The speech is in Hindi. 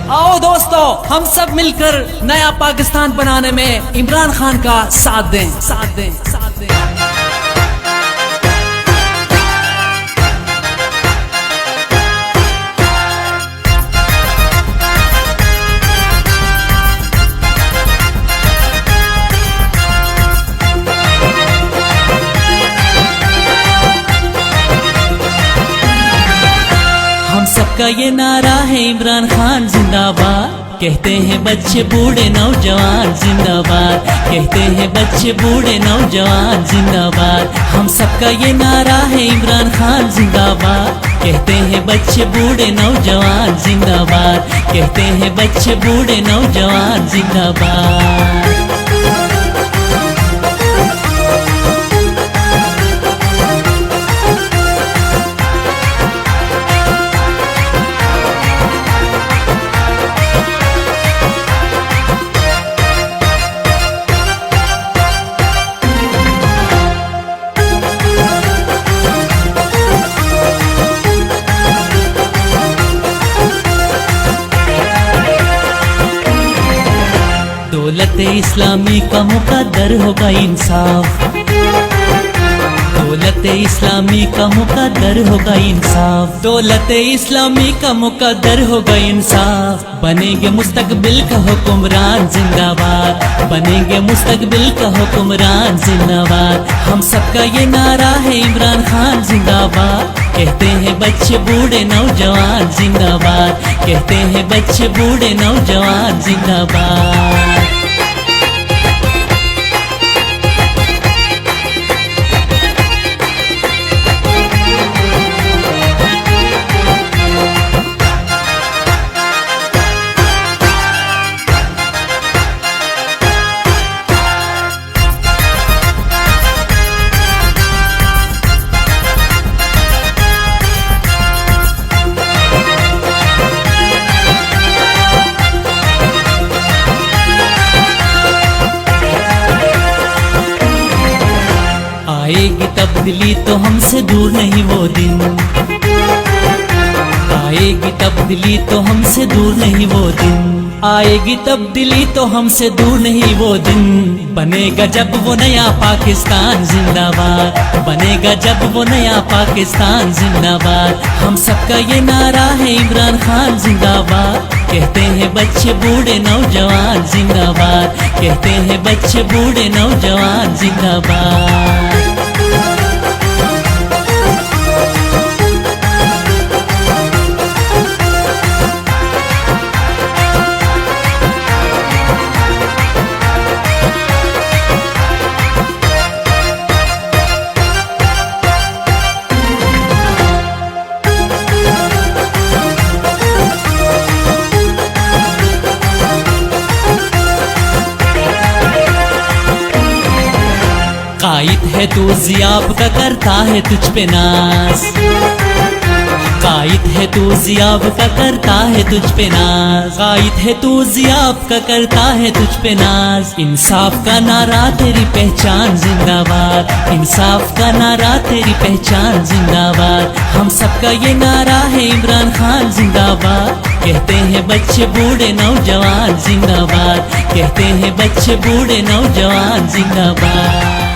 आओ दोस्तों, हम सब मिलकर नया पाकिस्तान बनाने में इमरान खान का साथ दें, साथ दें, साथ दें। हम सबका ये नारा है इमरान खान जिंदाबाद। कहते हैं बच्चे बूढ़े नौजवान जिंदाबाद, कहते हैं बच्चे बूढ़े नौजवान जिंदाबाद। हम सबका ये नारा है इमरान खान जिंदाबाद। कहते हैं बच्चे बूढ़े नौजवान जिंदाबाद, कहते हैं बच्चे बूढ़े नौजवान जिंदाबाद। दौलत इस्लामी का मुकद्दर होगा इंसाफ, दौलत इस्लामी का मुकद्दर होगा इंसाफ, दौलत इस्लामी का मुकद्दर होगा इंसाफ। बनेंगे मुस्तकबिल का हुक्मरान जिंदाबाद, बनेंगे मुस्तकबिल का हुक्मरान जिंदाबाद। हम सबका ये नारा है इमरान खान जिंदाबाद। कहते हैं बच्चे बूढ़े नौजवान जिंदाबाद, कहते हैं बच्चे बूढ़े नौजवान जिंदाबाद। आएगी तब्दीली तो हमसे दूर नहीं वो दिन, आएगी तब्दीली तो हमसे दूर नहीं वो दिन, आएगी तब्दीली तो हमसे दूर नहीं वो दिन। बनेगा जब वो नया पाकिस्तान जिंदाबाद, बनेगा जब वो नया पाकिस्तान जिंदाबाद। हम सबका ये नारा है इमरान खान जिंदाबाद। कहते हैं बच्चे बूढ़े नौजवान जिंदाबाद, कहते हैं बच्चे बूढ़े नौजवान जिंदाबाद। कायद है तू ज़ियाब का करता है तुझ पे नाज, कायद है तू ज़ियाब का करता है तुझ पे नाज, कायद है तू ज़ियाब का करता है तुझ पे नाज। इंसाफ का नारा तेरी पहचान जिंदाबाद, इंसाफ का नारा तेरी पहचान जिंदाबाद। हम सबका ये नारा है इमरान खान जिंदाबाद। कहते हैं बच्चे बूढ़े नौजवान जिंदाबाद, कहते हैं बच्चे बूढ़े नौजवान जिंदाबाद।